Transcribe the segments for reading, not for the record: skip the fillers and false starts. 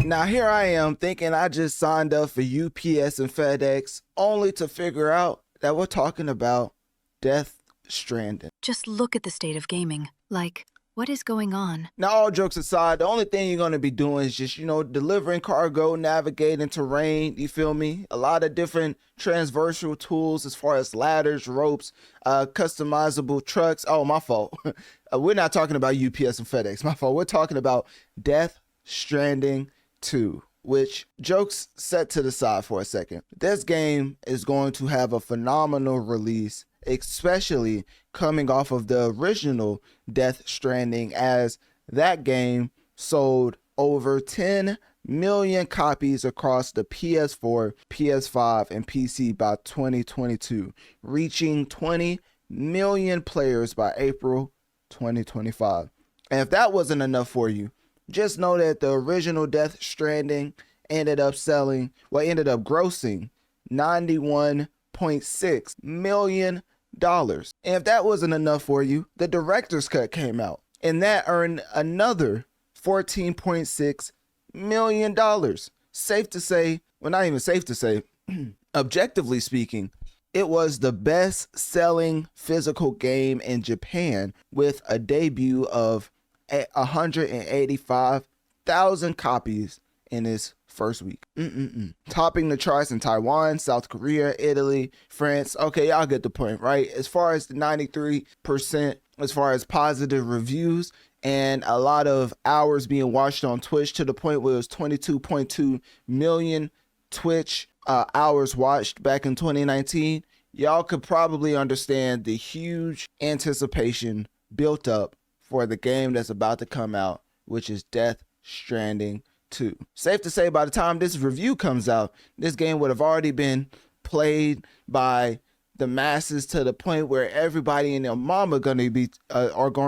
Now here I am thinking I just signed up for UPS and FedEx, only to figure out that we're talking about Death Stranding. Just look at the state of gaming. Like, what is going on? Now, all jokes aside, the only thing you're going to be doing is just, delivering cargo, navigating terrain, you feel me? A lot of different transversal tools as far as ladders, ropes, customizable trucks. Oh, my fault. We're not talking about UPS and FedEx. My fault. We're talking about Death Stranding 2, which, jokes set to the side for a second. This game is going to have a phenomenal release, especially coming off of the original Death Stranding, as that game sold over 10 million copies across the PS4, PS5, and PC by 2022, reaching 20 million players by April 2025. And if that wasn't enough for you, just know that the original Death Stranding ended up grossing $91.6 million. And if that wasn't enough for you, the director's cut came out, and that earned another $14.6 million. Safe to say, well, not even safe to say, objectively speaking, it was the best selling physical game in Japan, with a debut of 185,000 copies in its first week. Topping the charts in Taiwan, South Korea, Italy, France. Okay, y'all get the point, right? As far as the 93%, as far as positive reviews and a lot of hours being watched on Twitch, to the point where it was 22.2 million Twitch hours watched back in 2019, y'all could probably understand the huge anticipation built up for the game that's about to come out, which is Death Stranding 2. Safe to say, by the time this review comes out, this game would have already been played by the masses, to the point where everybody and their mama are going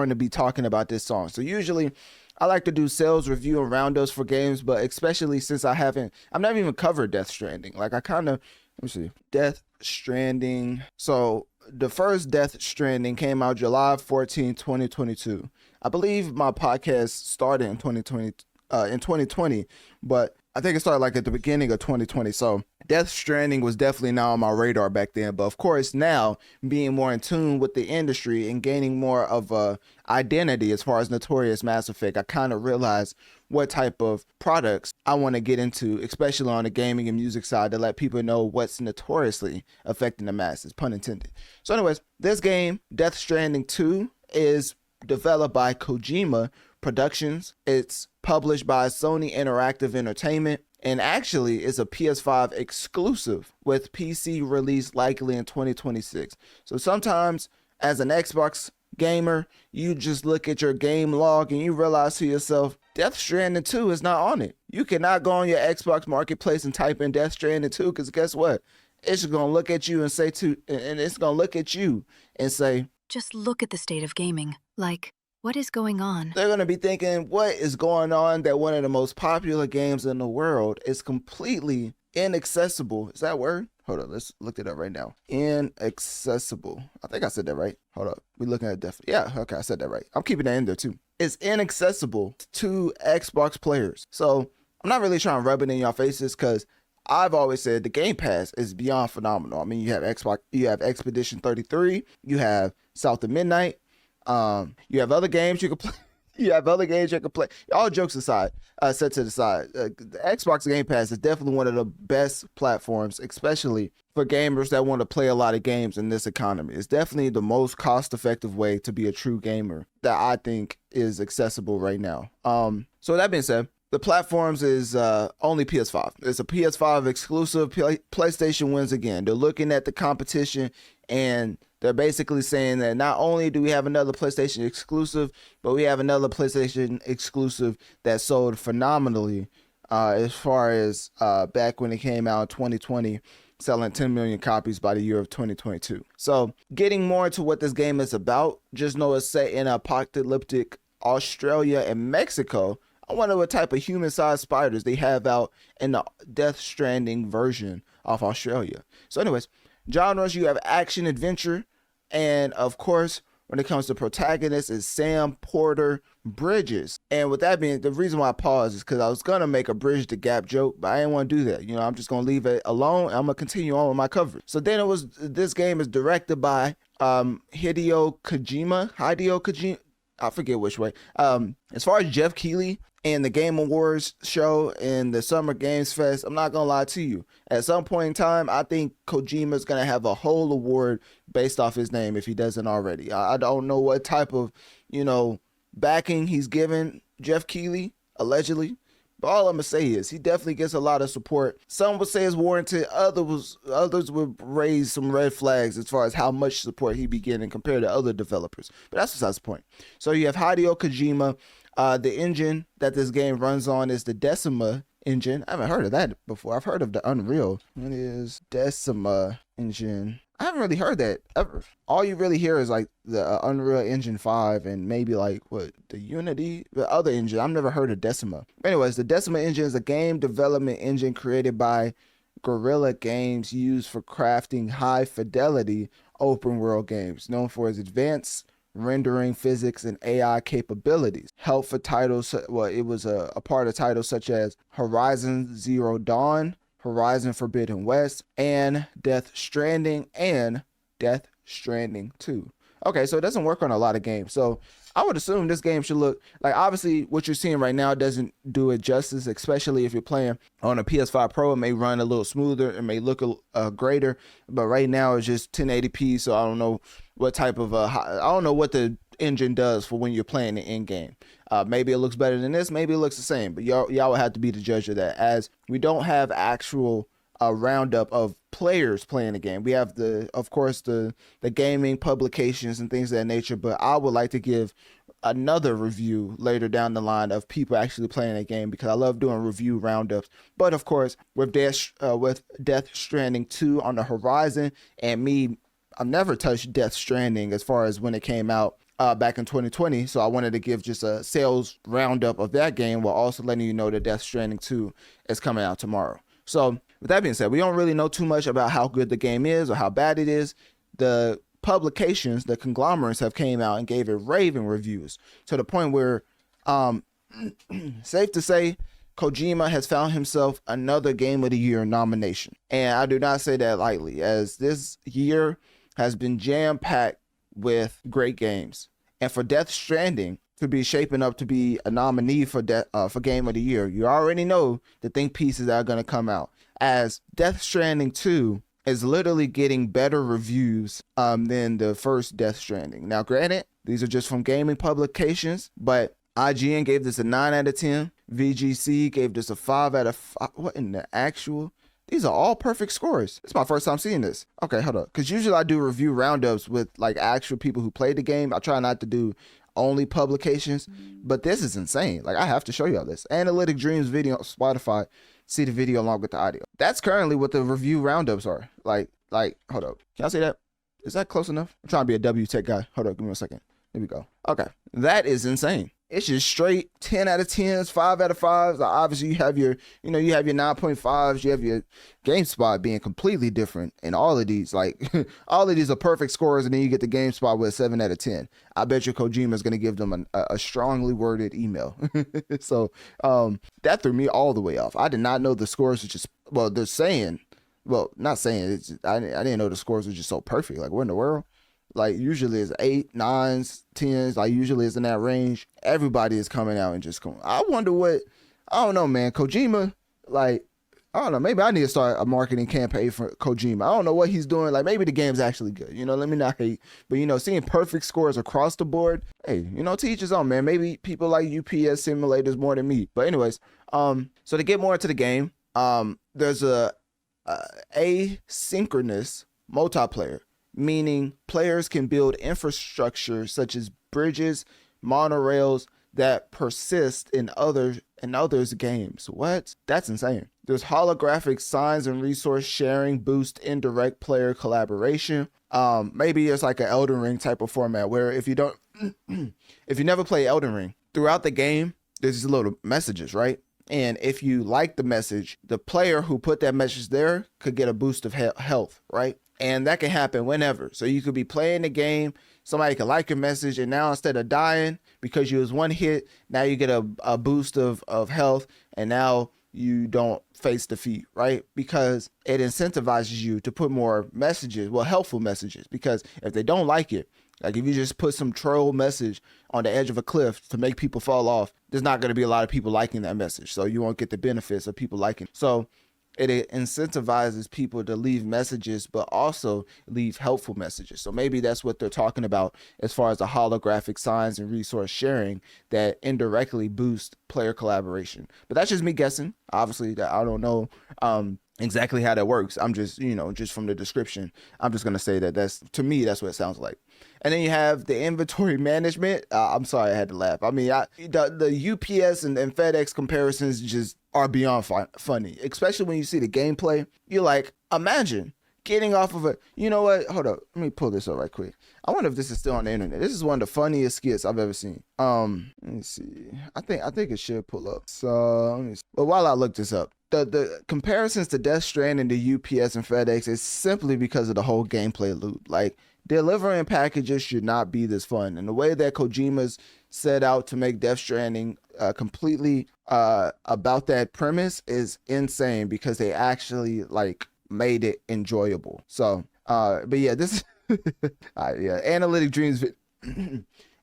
to be talking about this song. So usually I like to do sales review and roundups for games, but especially since I've never even covered Death Stranding. Like, let me see, Death Stranding. So the first Death Stranding came out July 14, 2022. I believe my podcast started in 2020, but I think it started like at the beginning of 2020. So Death Stranding was definitely not on my radar back then. But of course, now being more in tune with the industry and gaining more of a identity as far as Notorious Mass Effect, I kind of realized what type of products I want to get into, especially on the gaming and music side, to let people know what's notoriously affecting the masses, pun intended. So anyways, this game, Death Stranding 2, is developed by Kojima Productions. It's published by Sony Interactive Entertainment, and actually is a PS5 exclusive, with PC release likely in 2026. So sometimes as an Xbox gamer, you just look at your game log and you realize to yourself, Death Stranding 2 is not on it. You cannot go on your Xbox marketplace and type in Death Stranding 2, because guess what? It's going to look at you and say just look at the state of gaming. Like, what is going on? They're going to be thinking, what is going on that one of the most popular games in the world is completely inaccessible? Is that a word? Hold up, let's look it up right now. Inaccessible. I think I said that right. Hold up. We're looking at yeah, okay, I said that right. I'm keeping that in there too. It's inaccessible to Xbox players. So I'm not really trying to rub it in your faces, because I've always said the Game Pass is beyond phenomenal. I mean, you have Xbox, you have Expedition 33, you have South of Midnight, you have other games you can play. All jokes aside, set to the side, the Xbox Game Pass is definitely one of the best platforms, especially for gamers that want to play a lot of games in this economy. It's definitely the most cost-effective way to be a true gamer that I think is accessible right now. So that being said, the platforms is only PS5. It's a PS5 exclusive. PlayStation wins again. They're looking at the competition, and they're basically saying that not only do we have another PlayStation exclusive, but we have another PlayStation exclusive that sold phenomenally, as far as back when it came out in 2020, selling 10 million copies by the year of 2022. So getting more into what this game is about, just know it's set in apocalyptic Australia and Mexico. I wonder what type of human-sized spiders they have out in the Death Stranding version of Australia. So anyways, genres, you have action, adventure, and of course, when it comes to protagonists is Sam Porter Bridges. And with that being, the reason why I paused is because I was going to make a Bridge the Gap joke, but I didn't want to do that. I'm just going to leave it alone. I'm going to continue on with my coverage. So then this game is directed by Hideo Kojima. I forget which way. As far as Jeff Keighley and the Game Awards show and the Summer Games Fest, I'm not gonna lie to you. At some point in time, I think Kojima's gonna have a whole award based off his name if he doesn't already. I don't know what type of, backing he's given Jeff Keighley, allegedly. But all I'm gonna say is he definitely gets a lot of support. Some would say it's warranted. Others would raise some red flags as far as how much support he be getting compared to other developers. But that's besides the point. So you have Hideo Kojima. The engine that this game runs on is the Decima engine. I haven't heard of that before. I've heard of the Unreal. What is Decima engine? I haven't really heard that ever. All you really hear is like the Unreal Engine 5 and maybe like the Unity, the other engine. I've never heard of Decima. Anyways, the Decima engine is a game development engine created by Guerrilla Games used for crafting high fidelity open world games, known for its advanced rendering, physics, and AI capabilities. Help for titles, it was a part of titles such as Horizon Zero Dawn, Horizon Forbidden West, and Death Stranding, and Death Stranding 2. Okay, so it doesn't work on a lot of games. So I would assume this game should look like, obviously what you're seeing right now doesn't do it justice, especially if you're playing on a PS5 Pro. It may run a little smoother, it may look greater, but right now it's just 1080p, so I don't know what type of I don't know what the engine does for when you're playing the in game. Maybe it looks better than this, maybe it looks the same, but y'all would have to be the judge of that, as we don't have actual roundup of players playing the game. We have of course the gaming publications and things of that nature, but I would like to give another review later down the line of people actually playing the game, because I love doing review roundups. But of course, with Death Stranding 2 on the horizon, and me, I've never touched Death Stranding as far as when it came out back in 2020, so I wanted to give just a sales roundup of that game while also letting you know that Death Stranding 2 is coming out tomorrow. So with that being said, we don't really know too much about how good the game is or how bad it is. The publications, the conglomerates, have came out and gave it raving reviews to the point where safe to say Kojima has found himself another Game of the Year nomination. And I do not say that lightly, as this year has been jam-packed with great games. And for Death Stranding to be shaping up to be a nominee for Game of the Year, you already know the think pieces that are going to come out, as Death Stranding 2 is literally getting better reviews than the first Death Stranding. Now, granted, these are just from gaming publications, but IGN gave this a 9 out of 10. VGC gave this a 5 out of 5. What in the actual? These are all perfect scores. It's my first time seeing this. Okay, hold up. Because usually I do review roundups with like actual people who played the game. I try not to do only publications, but this is insane. Like, I have to show y'all this. Analytic Dreamz video on Spotify. See the video along with the audio. That's currently what the review roundups are. Like, hold up. Can I see that? Is that close enough? I'm trying to be a W Tech guy. Hold up, give me a second. There we go. Okay. That is insane. It's just straight 10 out of 10s, 5 out of 5s. Obviously, you have your 9.5s. You have your GameSpot being completely different in all of these. Like, all of these are perfect scores, and then you get the GameSpot with a 7 out of 10. I bet you Kojima is going to give them a strongly worded email. So that threw me all the way off. I did not know the scores were just, well, they're saying, well, not saying, it's just, I didn't know the scores were just so perfect. Like, what in the world? Like, usually it's 8, 9s, 10s. Like, usually it's in that range. Everybody is coming out and just going. I wonder what, I don't know, man. Kojima, like, I don't know. Maybe I need to start a marketing campaign for Kojima. I don't know what he's doing. Like, maybe the game's actually good. Let me not hate. But, seeing perfect scores across the board, hey, to each his own, man. Maybe people like UPS simulators more than me. But anyways, so to get more into the game, there's a asynchronous multiplayer, meaning players can build infrastructure such as bridges, monorails that persist in others' games. What? That's insane. There's holographic signs and resource sharing boost indirect player collaboration. Maybe it's like an Elden Ring type of format where if you never play Elden Ring, throughout the game, there's these little messages, right? And if you like the message, the player who put that message there could get a boost of health, right? And that can happen whenever. So you could be playing the game, somebody can like your message, and now instead of dying because you was one hit, now you get a boost of health, and now you don't face defeat, right? Because it incentivizes you to put more messages, well, helpful messages, because if they don't like it, like if you just put some troll message on the edge of a cliff to make people fall off, there's not going to be a lot of people liking that message. So you won't get the benefits of people liking. So it incentivizes people to leave messages, but also leave helpful messages. So maybe that's what they're talking about as far as the holographic signs and resource sharing that indirectly boost player collaboration. But that's just me guessing. Obviously, that I don't know exactly how that works. I'm just, just from the description, I'm just going to say that to me, that's what it sounds like. And then you have the inventory management. I'm sorry, I had to laugh. I mean, the UPS and FedEx comparisons just are beyond funny, especially when you see the gameplay. You're like, imagine getting off of you know what? Hold up. Let me pull this up right quick. I wonder if this is still on the internet. This is one of the funniest skits I've ever seen. Let me see. I think it should pull up. So let me see. But while I look this up, the comparisons to Death Stranding to UPS and FedEx is simply because of the whole gameplay loop. Like, delivering packages should not be this fun. And the way that Kojima's set out to make Death Stranding completely about that premise is insane, because they actually made it enjoyable. So, but yeah, this yeah, Analytic Dreamz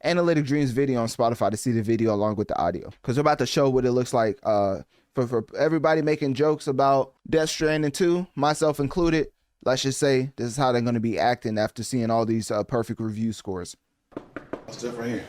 Analytic Dreamz video on Spotify to see the video along with the audio, because we're about to show what it looks like for everybody making jokes about Death Stranding 2, myself included. Let's just say this is how they're going to be acting after seeing all these perfect review scores. What's up right here?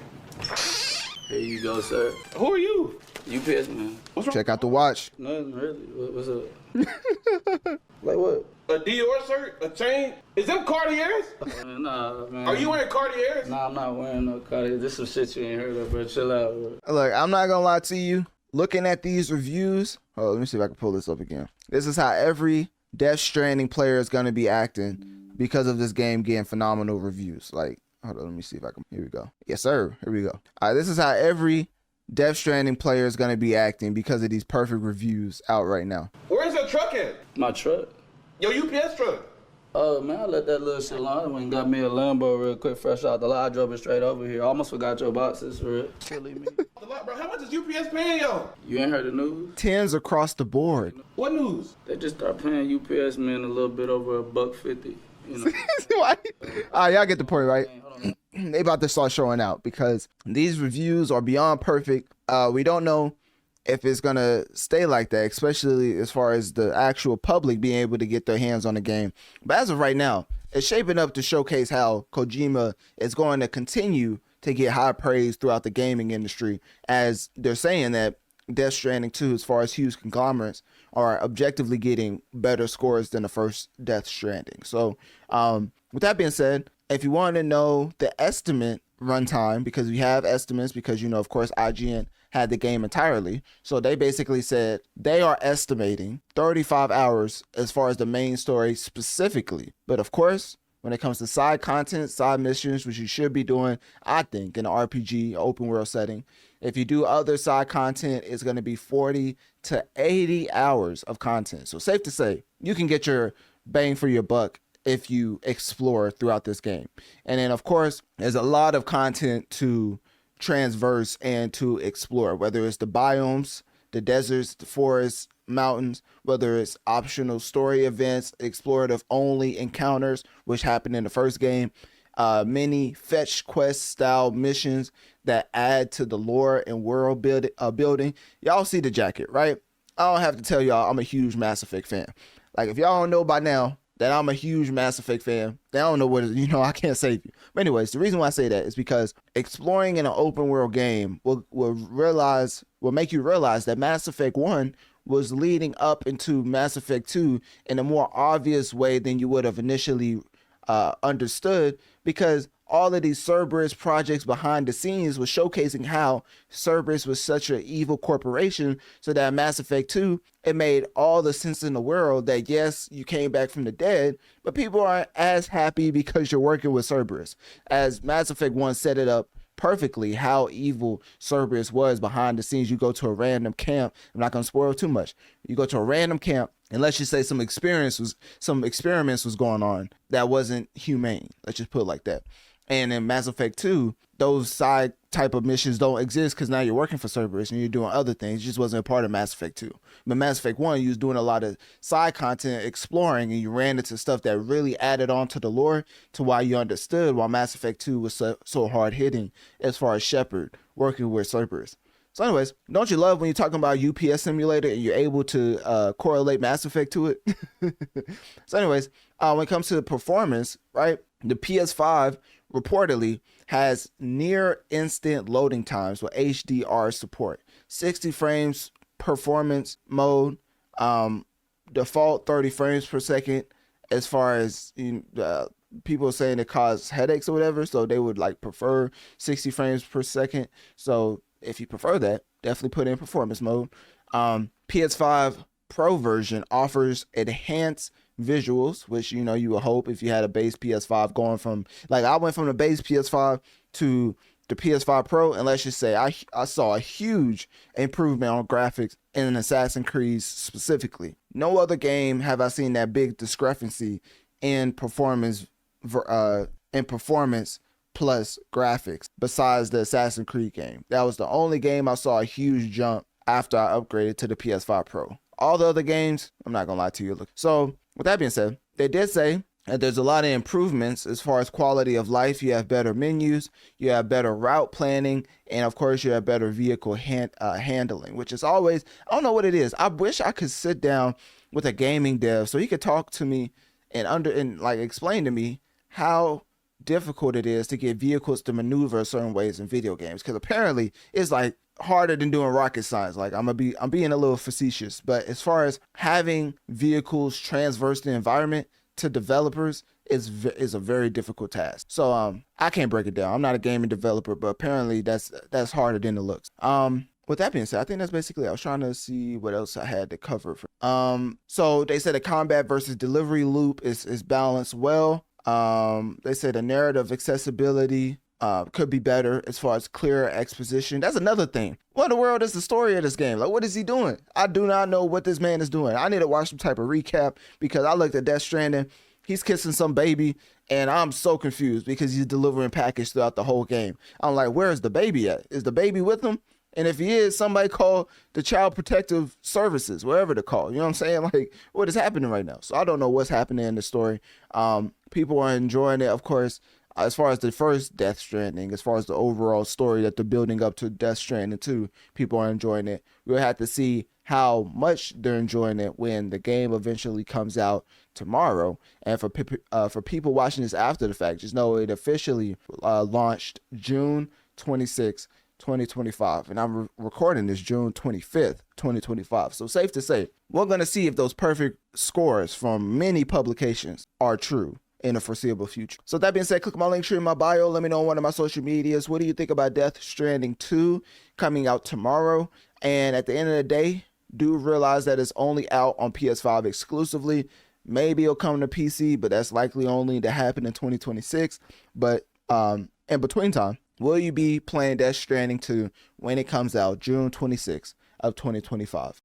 Here you go, sir. Who are you? UPS man. What's wrong? Check out the watch. Nothing really. What's up? Like what? A Dior shirt? A chain? Is them Cartiers? Nah, man. Are you wearing Cartiers? Nah, I'm not wearing no Cartier. This some shit you ain't heard of, bro. Chill out, bro. Look, I'm not going to lie to you. Looking at these reviews, let me see if I can pull this up again. This is how every Death Stranding player is going to be acting because of this game getting phenomenal reviews. Like, hold on, let me see if I can. Here we go. Yes, sir. Here we go. All right, this is how every Death Stranding player is going to be acting because of these perfect reviews out right now. Where's your truck at? My truck? Your UPS truck? Oh, man, I let that little shit alone. I went and got me a Lambo real quick, fresh out the lot. I drove it straight over here. I almost forgot your boxes, for real. Silly me. Bro, how much is UPS paying y'all? You ain't heard the news? Tens across the board. What news? They just start paying UPS men a little bit over $1.50. You know? All right, y'all get the point, right? They about to start showing out because these reviews are beyond perfect. We don't know if it's going to stay like that, especially as far as the actual public being able to get their hands on the game. But as of right now, it's shaping up to showcase how Kojima is going to continue to get high praise throughout the gaming industry, as they're saying that Death Stranding 2, as far as huge conglomerates, are objectively getting better scores than the first Death Stranding. So with that being said, if you want to know the estimate runtime, because we have estimates, because, of course, IGN had the game entirely. So they basically said they are estimating 35 hours as far as the main story specifically. But of course, when it comes to side content, side missions, which you should be doing, I think, in an RPG, open world setting, if you do other side content, it's going to be 40 to 80 hours of content. So safe to say, you can get your bang for your buck if you explore throughout this game. And then, of course, there's a lot of content to transverse and to explore, whether it's the biomes, the deserts, the forests, mountains, whether it's optional story events, explorative only encounters, which happened in the first game, many fetch quest style missions that add to the lore and world building. Y'all see the jacket, right? I don't have to tell y'all I'm a huge Mass Effect fan. Like, if y'all don't know by now that I'm a huge Mass Effect fan, they don't know what it is, I can't save you. But anyways, the reason why I say that is because exploring in an open world game will make you realize that Mass Effect 1 was leading up into Mass Effect 2 in a more obvious way than you would have initially understood, because all of these Cerberus projects behind the scenes was showcasing how Cerberus was such an evil corporation, so that Mass Effect 2, it made all the sense in the world that, yes, you came back from the dead, but people aren't as happy because you're working with Cerberus, as Mass Effect 1 set it up perfectly how evil Cerberus was behind the scenes. You go to a random camp. I'm not going to spoil too much. You go to a random camp, and let's just say some experiments was going on that wasn't humane. Let's just put it like that. And in Mass Effect 2, those side type of missions don't exist because now you're working for Cerberus and you're doing other things. It just wasn't a part of Mass Effect 2. But Mass Effect 1, you was doing a lot of side content, exploring, and you ran into stuff that really added on to the lore to why you understood why Mass Effect 2 was so hard hitting as far as Shepard working with Cerberus. So anyways, don't you love when you're talking about UPS simulator and you're able to correlate Mass Effect to it? So anyways, when it comes to the performance, right, the PS5 reportedly has near instant loading times with HDR support, 60 frames performance mode, default 30 frames per second. As far as people saying it causes headaches or whatever, so they would like prefer 60 frames per second. So if you prefer that, definitely put in performance mode. PS5 Pro version offers enhanced visuals, which you would hope if you had a base PS5 going from, like, I went from the base PS5 to the PS5 Pro, and let's just say I saw a huge improvement on graphics in Assassin's Creed specifically. No other game have I seen that big discrepancy in performance plus graphics besides the Assassin's Creed game. That was the only game I saw a huge jump after I upgraded to the PS5 Pro. All the other games, I'm not gonna lie to you. So with that being said, they did say that there's a lot of improvements as far as quality of life. You have better menus, you have better route planning, and of course you have better vehicle handling, which is always, I don't know what it is. I wish I could sit down with a gaming dev so he could talk to me and like explain to me how difficult it is to get vehicles to maneuver certain ways in video games, because apparently it's like harder than doing rocket science. Like I'm being a little facetious, but as far as having vehicles transverse the environment to developers is a very difficult task. So I can't break it down. I'm not a gaming developer, but apparently that's harder than it looks. With that being said, I think that's basically it. I was trying to see what else I had to cover. So they said the combat versus delivery loop is balanced well. They said the narrative accessibility could be better as far as clear exposition. That's another thing. What in the world is the story of this game? Like, what is he doing? I do not know what this man is doing. I need to watch some type of recap because I looked at Death Stranding. He's kissing some baby, and I'm so confused because he's delivering package throughout the whole game. I'm like, where is the baby at? Is the baby with him? And if he is, somebody call the Child Protective Services, wherever to call. You know what I'm saying? Like, what is happening right now? So I don't know what's happening in the story. People are enjoying it, of course. As far as the first Death Stranding, as far as the overall story that they're building up to Death Stranding 2, people are enjoying it. We'll have to see how much they're enjoying it when the game eventually comes out tomorrow. And for people watching this after the fact, just know it officially launched June 26th, 2025. And I'm recording this June 25th, 2025. So safe to say, we're going to see if those perfect scores from many publications are true in the foreseeable future. So that being said, click my link tree in my bio. Let me know on one of my social medias. What do you think about Death Stranding 2 coming out tomorrow? And at the end of the day, do realize that it's only out on PS5 exclusively. Maybe it'll come to PC, but that's likely only to happen in 2026. But in between time, will you be playing Death Stranding 2 when it comes out June 26th of 2025?